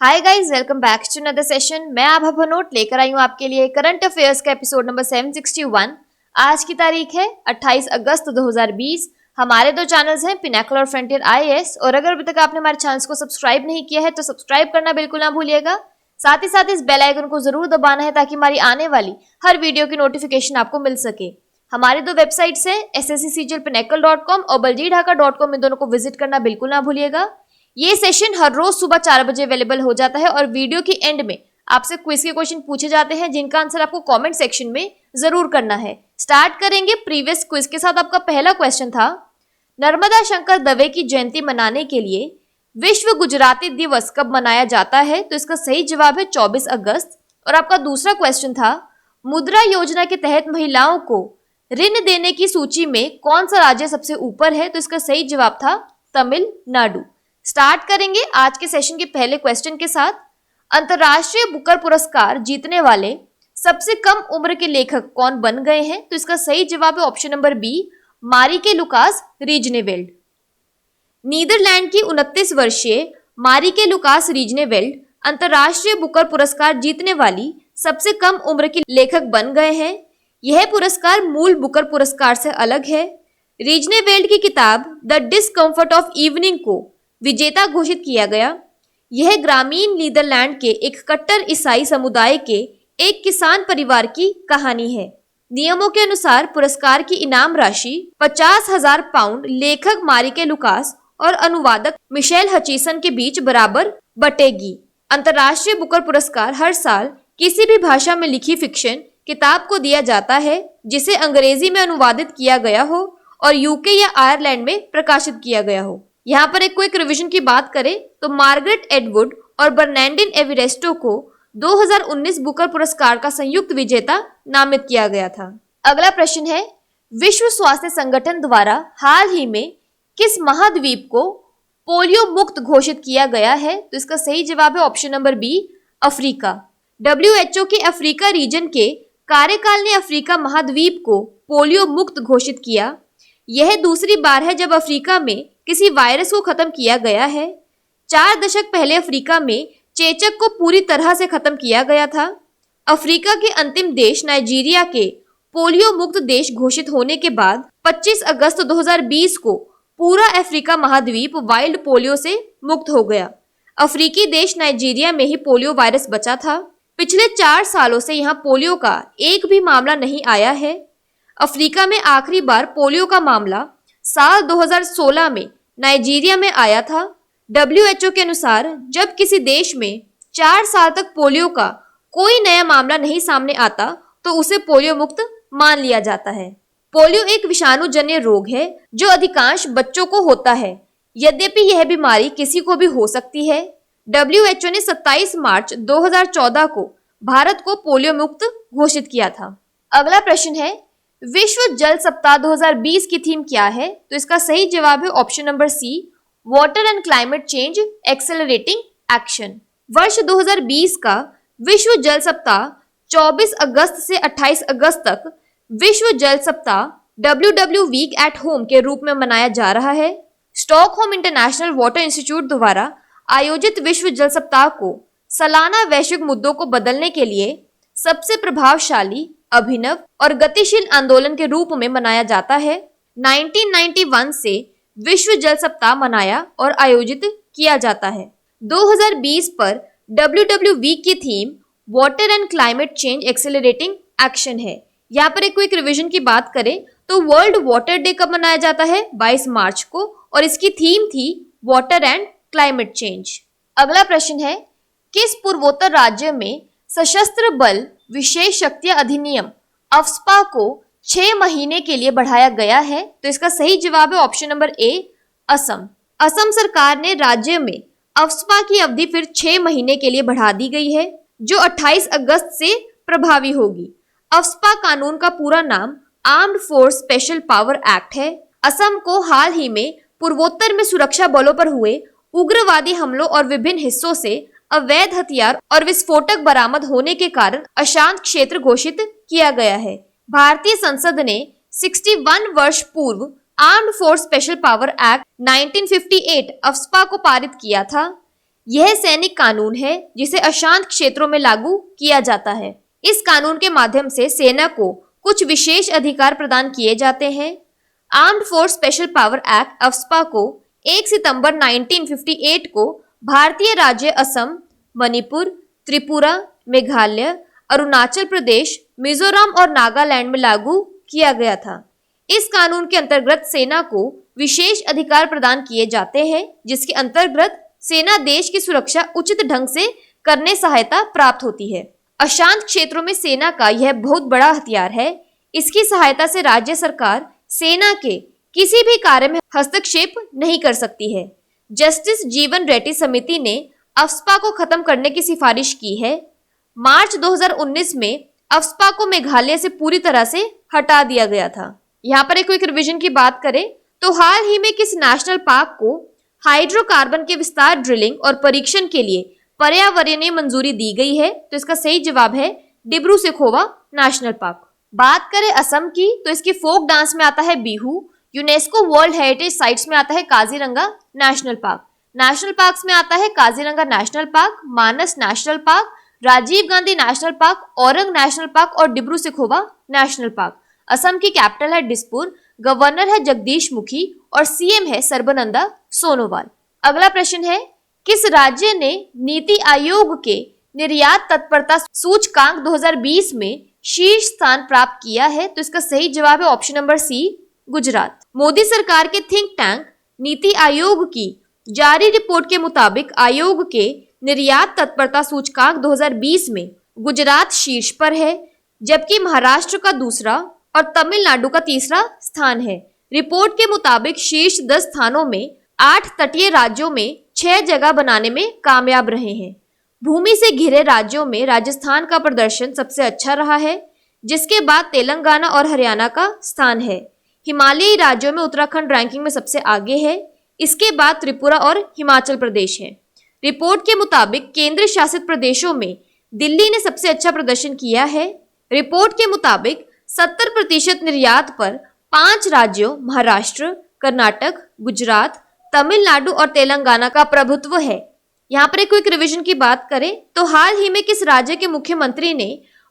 Hi guys, welcome back to another session. मैं आभा भनोट लेकर आई हूँ आपके लिए करंट अफेयर्स का एपिसोड नंबर 761। आज की तारीख है 28 अगस्त 2020। हमारे दो चैनल्स हैं, पिनाकल और फ्रंटियर आईएएस। और अगर अभी तक आपने हमारे चैनल्स को सब्सक्राइब नहीं किया है तो सब्सक्राइब करना बिल्कुल ना भूलिएगा। साथ ही साथ इस बेल आइकन को जरूर दबाना है ताकि हमारी आने वाली हर वीडियो की नोटिफिकेशन आपको मिल सके। हमारी दो वेबसाइट्स हैं ssccglpinacle.com और baljeedhaka.com, इन दोनों को विजिट करना बिल्कुल ना भूलिएगा। ये सेशन हर रोज सुबह 4 बजे अवेलेबल हो जाता है और वीडियो के एंड में आपसे क्विज के क्वेश्चन पूछे जाते हैं जिनका आंसर आपको कमेंट सेक्शन में जरूर करना है। स्टार्ट करेंगे प्रीवियस क्विज के साथ। आपका पहला क्वेश्चन था, नर्मदा शंकर दवे की जयंती मनाने के लिए विश्व गुजराती दिवस कब मनाया जाता है? तो इसका सही जवाब है 24 अगस्त। और आपका दूसरा क्वेश्चन था, मुद्रा योजना के तहत महिलाओं को ऋण देने की सूची में कौन सा राज्य सबसे ऊपर है? तो इसका सही जवाब था तमिलनाडु। स्टार्ट करेंगे आज के सेशन के पहले क्वेश्चन के साथ। अंतरराष्ट्रीय बुकर पुरस्कार जीतने वाले सबसे कम उम्र के लेखक कौन बन गए हैं? तो इसका सही जवाब है ऑप्शन नंबर बी, मारिके लुकास रीजनेवेल्ड। नीदरलैंड की 29 वर्षीय मारिके लुकास रीजनेवेल्ड अंतरराष्ट्रीय बुकर पुरस्कार जीतने वाली सबसे कम उम्र की लेखक बन गए हैं। यह पुरस्कार मूल बुकर पुरस्कार से अलग है। रीजनेवेल्ड की किताब द डिस्कम्फर्ट ऑफ इवनिंग को विजेता घोषित किया गया। यह ग्रामीण नीदरलैंड के एक कट्टर ईसाई समुदाय के एक किसान परिवार की कहानी है। नियमों के अनुसार पुरस्कार की इनाम राशि 50,000 पाउंड लेखक मारिके लुकास और अनुवादक मिशेल हचिसन के बीच बराबर बटेगी। अंतरराष्ट्रीय बुकर पुरस्कार हर साल किसी भी भाषा में लिखी फिक्शन किताब को दिया जाता है जिसे अंग्रेजी में अनुवादित किया गया हो और यूके या आयरलैंड में प्रकाशित किया गया हो। यहाँ पर एक क्विक रिवीजन की बात करें तो मार्गरेट एडवुड और बर्नार्डिन एवरेस्टो को 2019 बुकर पुरस्कार का संयुक्त विजेता नामित किया गया था। अगला प्रश्न है, विश्व स्वास्थ्य संगठन द्वारा हाल ही में किस महाद्वीप को पोलियो मुक्त घोषित किया गया है? तो इसका सही जवाब है option number B, Africa. WHO के अफ्रीका रीजन के कार्यकाल ने अफ्रीका महाद्वीप को पोलियो मुक्त घोषित किया। यह दूसरी बार है जब अफ्रीका में किसी वायरस को खत्म किया गया है। 4 दशक पहले अफ्रीका में चेचक को पूरी तरह से खत्म किया गया था। अफ्रीका के अंतिम देश नाइजीरिया के पोलियो मुक्त देश घोषित होने के बाद 25 अगस्त 2020 को पूरा अफ्रीका महाद्वीप वाइल्ड पोलियो से मुक्त हो गया। अफ्रीकी देश नाइजीरिया में ही पोलियो वायरस बचा था। पिछले 4 सालों से यहाँ पोलियो का एक भी मामला नहीं आया है। अफ्रीका में आखिरी बार पोलियो का मामला साल 2016 में नाइजीरिया में आया था। WHO के अनुसार जब किसी देश में 4 साल तक पोलियो का कोई नया मामला नहीं सामने आता तो उसे पोलियो मुक्त मान लिया जाता है। पोलियो एक विषाणु जन्य रोग है जो अधिकांश बच्चों को होता है। यद्यपि यह बीमारी किसी को भी हो सकती है। WHO ने 27 मार्च 2014 को भारत को पोलियो मुक्त घोषित किया था। अगला प्रश्न है, विश्व जल सप्ताह 2020 की थीम क्या है? तो इसका सही जवाब है option number C, water and climate change accelerating action. वर्ष 2020 का विश्व जल सप्ताह 24 अगस्त से 28 अगस्त तक विश्व जल सप्ताह WW वीक एट होम के रूप में मनाया जा रहा है। स्टॉकहोम इंटरनेशनल वाटर इंस्टीट्यूट द्वारा आयोजित विश्व जल सप्ताह को सालाना वैश्विक मुद्दों को बदलने के लिए सबसे प्रभावशाली, अभिनव और गतिशील आंदोलन के रूप में मनाया जाता है। 1991 से विश्व जल सप्ताह मनाया और आयोजित किया जाता है। 2020 पर WW वीक की theme water and climate change accelerating action है। यहाँ पर एक क्विक रिवीजन की बात करें तो वर्ल्ड वाटर डे कब मनाया जाता है? 22 मार्च को, और इसकी थीम थी वाटर एंड क्लाइमेट चेंज। अगला प्रश्न है, किस पूर्वोत्तर राज्य में सशस्त्र बल विशेष शक्तियां अधिनियम अफ्स्पा को 6 महीने के लिए बढ़ाया गया है? तो इसका सही जवाब है option number A, Assam. Assam सरकार ने राज्य में अफ्स्पा की अवधि फिर 6 महीने के लिए बढ़ा दी गई है जो 28 अगस्त से प्रभावी होगी। अफ्स्पा कानून का पूरा नाम armed force special power act है। असम को हाल ही में पूर्वोत्तर में सुरक्षा बलों पर हुए उग्रवादी हमलों और विभिन्न हिस्सों से अवैध हथियार और विस्फोटक बरामद होने के कारण अशांत क्षेत्र घोषित किया गया है। भारतीय संसद ने 61 वर्ष पूर्व armed force special power act 1958 AFSPA को पारित किया था। यह सैनिक कानून है जिसे अशांत क्षेत्रों में लागू किया जाता है। इस कानून के माध्यम से सेना को कुछ विशेष अधिकार प्रदान किए जाते हैं। Armed force special power act AFSPA को 1 सितंबर 1958 को भारतीय राज्य असम, मणिपुर, त्रिपुरा, मेघालय, अरुणाचल प्रदेश, मिजोरम और नागालैंड में लागू किया गया था। इस कानून के अंतर्गत सेना को विशेष अधिकार प्रदान किए जाते हैं, जिसके अंतर्गत सेना देश की सुरक्षा उचित ढंग से करने सहायता प्राप्त होती है। अशांत क्षेत्रों में सेना का यह बहुत बड़ा हथियार है। इसकी सहायता से राज्य सरकार सेना के किसी भी कार्य में हस्तक्षेप नहीं कर सकती है। जस्टिस जीवन रेड्डी समिति ने अफ्स्पा को खत्म करने की सिफारिश की है। मार्च 2019 में अफ्स्पा को मेघालय से पूरी तरह से हटा दिया गया था। यहाँ पर एक क्विक रिवीजन की बात करें तो हाल ही में किस नेशनल पार्क को हाइड्रोकार्बन के विस्तार, ड्रिलिंग और परीक्षण के लिए पर्यावरणीय मंजूरी दी गई है? तो इसका सही जवाब है डिब्रू सेखोवा नेशनल पार्क। बात करें असम की तो इसके फोक डांस में आता है Bihu. UNESCO world heritage sites में आता है Kaziranga national park. National parks में आता है Kaziranga national park, Manas national park, Rajiv Gandhi national park, Orang national park और डिब्रू सेखोवा नेशनल पार्क। असम की कैपिटल है दिसपुर, गवर्नर है जगदीश मुखी और सीएम है सर्बानंद सोनोवाल। अगला प्रश्न है, किस राज्य ने नीति आयोग के निर्यात तत्परता सूचकांक 2020 में शीर्ष स्थान प्राप्त किया है? तो इसका सही जवाब है option number C, Gujarat. Modi सरकार के थिंक टैंक नीति आयोग की जारी रिपोर्ट के मुताबिक आयोग के निर्यात तत्परता सूचकांक 2020 में गुजरात शीर्ष पर है, जबकि महाराष्ट्र का दूसरा और तमिलनाडु का तीसरा स्थान है। रिपोर्ट के मुताबिक शीर्ष 10 स्थानों में 8 तटीय राज्यों में 6 जगह बनाने में कामयाब रहे हैं। भूमि से घिरे राज्यों में राजस्थान का प्रदर्शन सबसे अच्छा रहा है, जिसके बाद तेलंगाना और हरियाणा का स्थान है। हिमालयी राज्यों में उत्तराखंड रैंकिंग में सबसे आगे है। इसके बाद त्रिपुरा और हिमाचल प्रदेश है। रिपोर्ट के मुताबिक केंद्र शासित प्रदेशों में दिल्ली ने सबसे अच्छा प्रदर्शन किया है। रिपोर्ट के मुताबिक 70% निर्यात पर 5 राज्यों महाराष्ट्र, कर्नाटक, गुजरात, तमिलनाडु और तेलंगाना का प्रभुत्व है। यहाँ पर एक क्विक रिवीजन की बात करें तो हाल ही में किस राज्य के मुख्यमंत्री ने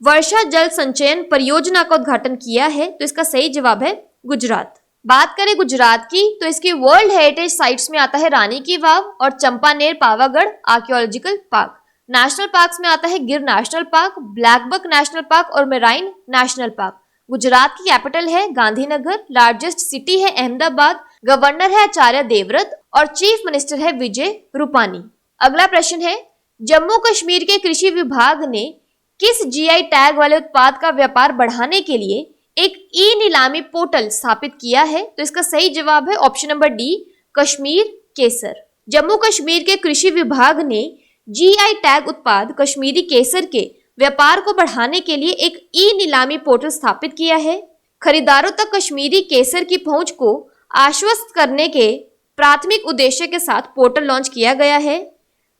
वर्षा जल संचयन परियोजना का उद्घाटन किया है? तो इसका सही जवाब है गुजरात। बात करें गुजरात की तो इसकी वर्ल्ड हेरिटेज साइट्स में आता है रानी की वाव और Champaner Pavagadh archaeological park. National parks में आता है गिर national park, blackbuck national park और मेराइन नेशनल पार्क। गुजरात की कैपिटल है गांधीनगर, लार्जेस्ट सिटी है अहमदाबाद, गवर्नर है आचार्य देवव्रत और चीफ मिनिस्टर है विजय रूपानी। अगला प्रश्न है, जम्मू कश्मीर के कृषि विभाग ने किस जीआई टैग वाले उत्पाद का व्यापार बढ़ाने के लिए एक ई नीलामी पोर्टल स्थापित किया है? तो इसका सही जवाब है ऑप्शन नंबर डी, कश्मीर केसर। जम्मू कश्मीर के कृषि विभाग ने जीआई टैग उत्पाद कश्मीरी केसर के व्यापार को बढ़ाने के लिए एक ई नीलामी पोर्टल स्थापित किया है। खरीदारों तक कश्मीरी केसर की पहुंच को आश्वस्त करने के प्राथमिक उद्देश्य के साथ पोर्टल लॉन्च किया गया है।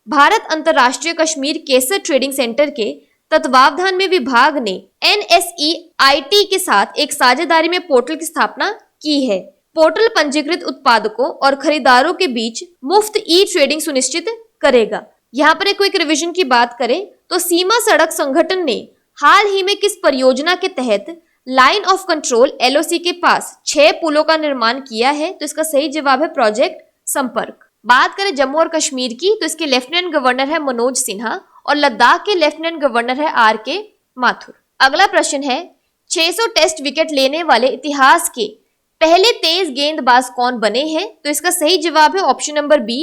भारत अंतर्राष्ट्रीय कश्मीर केसर ट्रेडिंग सेंटर के तत्वावधान में विभाग ने NSEIT के साथ एक साझेदारी में पोर्टल की स्थापना की है। पोर्टल पंजीकृत उत्पादकों और खरीदारों के बीच मुफ्त ई ट्रेडिंग सुनिश्चित करेगा। यहाँ पर एक क्विक रिवीजन की बात करें तो सीमा सड़क संगठन ने हाल ही में किस परियोजना के तहत लाइन ऑफ कंट्रोल LOC के पास 6 पुलों का निर्माण किया है? तो इसका सही जवाब है प्रोजेक्ट संपर्क। बात करें जम्मू और कश्मीर की तो इसके लेफ्टिनेंट गवर्नर है मनोज सिन्हा और लद्दाख के लेफ्टिनेंट गवर्नर है RK माथुर। अगला प्रश्न है, 600 टेस्ट विकेट लेने वाले इतिहास के पहले तेज गेंदबाज कौन बने हैं? तो इसका सही जवाब है option number B,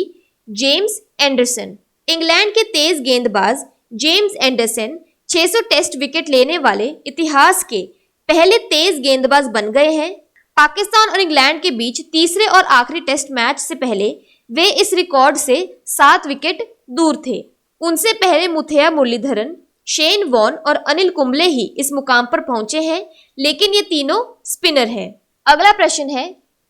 James Anderson. England के तेज गेंदबाज जेम्स एंडरसन 600 टेस्ट विकेट लेने वाले इतिहास के पहले तेज गेंदबाज बन गए हैं। पाकिस्तान और इंग्लैंड के बीच तीसरे और आखिरी टेस्ट मैच से पहले वे इस रिकॉर्ड से 7 विकेट दूर थे। उनसे पहले मुथैया मुरलीधरन, शेन वॉर्न और अनिल कुंबले ही इस मुकाम पर पहुंचे हैं, लेकिन ये तीनों स्पिनर हैं। अगला प्रश्न है,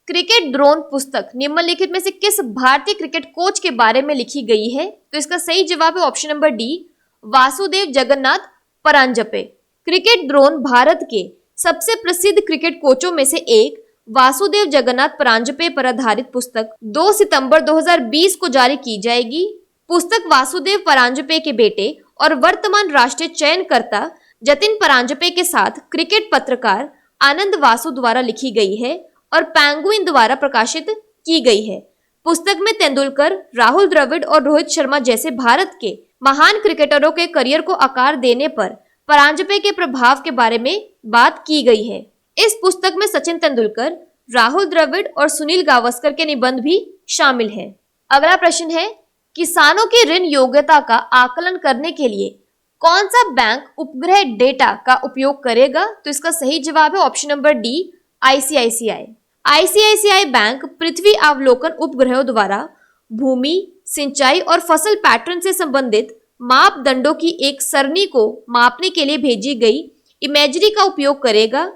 क्रिकेट ड्रोन पुस्तक निम्नलिखित में से किस भारतीय क्रिकेट कोच के बारे में लिखी गई है? तो इसका सही जवाब है option number D, Vasudev Jagannath Paranjpe. Cricket Drona Bharat के सबसे प्रसिद्ध क्रिकेट कोचों में से एक वासुदेव जगन्नाथ परांजपे पर आधारित पुस्तक 2 सितंबर 2020 को जारी की जाएगी। पुस्तक वासुदेव परांजपे के बेटे और वर्तमान राष्ट्रीय चयनकर्ता जतिन परांजपे के साथ क्रिकेट पत्रकार आनंद वासु द्वारा लिखी गई है और पेंगुइन द्वारा प्रकाशित की गई है। पुस्तक में तेंदुलकर, राहुल द्रविड़ और रोहित शर्मा जैसे भारत के महान क्रिकेटरों के करियर को आकार देने पर परांजपे के प्रभाव के बारे में बात की गई है। इस पुस्तक में सचिन तेंदुलकर, राहुल द्रविड़ और सुनील गावस्कर के निबंध भी शामिल है। अगला प्रश्न है, किसानों की ऋण योग्यता का आकलन करने के लिए कौन सा बैंक उपग्रह डेटा का उपयोग करेगा? तो इसका सही जवाब है option number D, ICICI. ICICI bank पृथ्वी अवलोकन उपग्रहों द्वारा भूमि, सिंचाई और फसल पैटर्न से संबंधित मापदंडों की एक सरणी को मापने के लिए भेजी गई इमेजरी का उपयोग करेगा।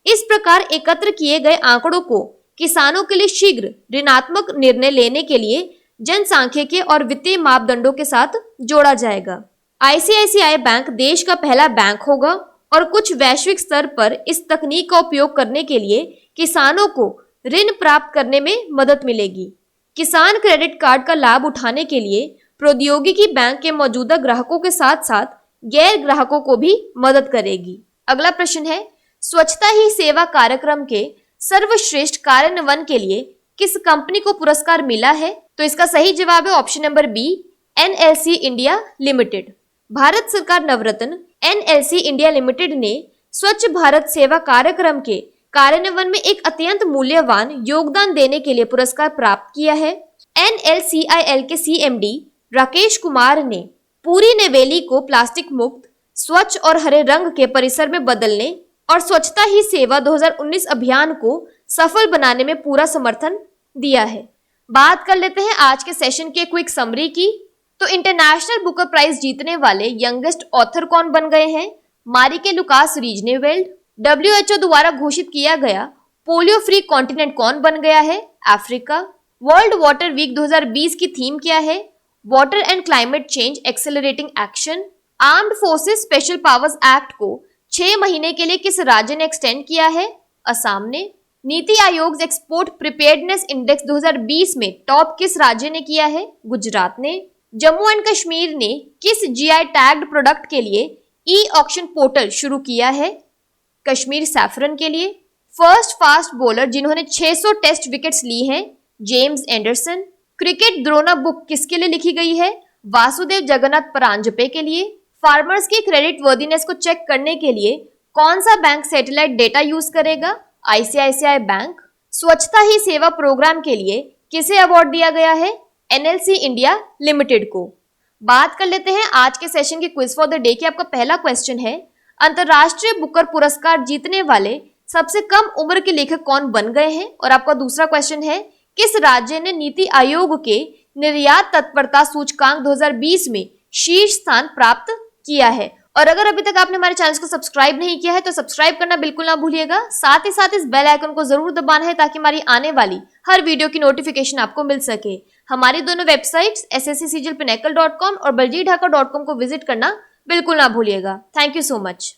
इस प्रकार एकत्र किए गए आंकड़ों को किसानों के लिए शीघ्र ऋणात्मक निर्णय लेने के लिए जनसांख्यिकीय और वित्तीय मापदंडों के साथ जोड़ा जाएगा। आईसीआईसीआई बैंक देश का पहला बैंक होगा और कुछ वैश्विक स्तर पर इस तकनीक का उपयोग करने के लिए किसानों को ऋण प्राप्त करने में मदद मिलेगी। किसान क्रेडिट कार्ड का लाभ उठाने के लिए प्रौद्योगिकी बैंक के मौजूदा ग्राहकों के साथ साथ गैर ग्राहकों को भी मदद करेगी। अगला प्रश्न है, स्वच्छता ही सेवा कार्यक्रम के सर्वश्रेष्ठ कार्यान्वयन के लिए किस कंपनी को पुरस्कार मिला है? तो इसका सही जवाब है option number B, NLC India Limited. Bharat सरकार नवरत्न एनएलसी इंडिया लिमिटेड ने स्वच्छ भारत सेवा कार्यक्रम के कार्यान्वयन में एक अत्यंत मूल्यवान योगदान देने के लिए पुरस्कार प्राप्त किया है। एनएलसीआईएल के सीएमडी राकेश कुमार ने पूरी नवेली को प्लास्टिक मुक्त, स्वच्छ और हरे रंग के परिसर में बदलने और स्वच्छता ही सेवा 2019 अभियान को सफल बनाने में पूरा समर्थन दिया है। बात कर लेते हैं आज के सेशन के क्विक समरी की। तो इंटरनेशनल बुकर प्राइज जीतने वाले यंगेस्ट ऑथर कौन बन गए हैं? मारिके लुकास रीजनेवेल्ड। WHO द्वारा घोषित किया गया पोलियो फ्री कॉन्टिनेंट कौन बन गया है? अफ्रीका। वर्ल्ड वाटर वीक 2020 की थीम क्या है? Water and climate change accelerating action. Armed forces special powers act को 6 महीने के लिए किस राज्य ने एक्सटेंड किया है? असम ने। NITI Aayog export preparedness index 2020 में टॉप किस राज्य ने किया है? गुजरात ने। जम्मू एंड कश्मीर ने किस जीआई टैग्ड प्रोडक्ट के लिए ई ऑक्शन पोर्टल शुरू किया है? कश्मीर सैफरन के लिए। फर्स्ट फास्ट बॉलर जिन्होंने 600 टेस्ट विकेट्स ली हैं, James Anderson. Cricket Drona book किसके लिए लिखी गई है? वासुदेव जगन्नाथ परांजपे के लिए। फार्मर्स की क्रेडिट वर्दीनेस को चेक करने के लिए कौन सा बैंक सैटेलाइट डेटा यूज करेगा? ICICI bank. स्वच्छता ही सेवा प्रोग्राम के लिए किसे अवार्ड दिया गया है? एनएलसी इंडिया लिमिटेड को। बात कर लेते हैं आज के सेशन के क्विज फॉर द डे की। आपका पहला क्वेश्चन है, अंतरराष्ट्रीय बुकर पुरस्कार जीतने वाले सबसे कम उम्र के लेखक कौन बन गए हैं? और आपका दूसरा क्वेश्चन है, किस राज्य ने नीति आयोग के निर्यात तत्परता सूचकांक 2020 में शीर्ष स्थान प्राप्त किया है? और अगर अभी तक आपने हमारे चैनल को सब्सक्राइब नहीं किया है तो सब्सक्राइब करना बिल्कुल ना भूलिएगा। साथ ही साथ इस बेल आइकन को जरूर दबाना है ताकि हमारी आने वाली हर वीडियो की नोटिफिकेशन आपको मिल सके। हमारी दोनों वेबसाइट्स sscjlpinnacle.com और baljeetdhaka.com को विजिट करना बिल्कुल ना भूलिएगा। Thank you so much.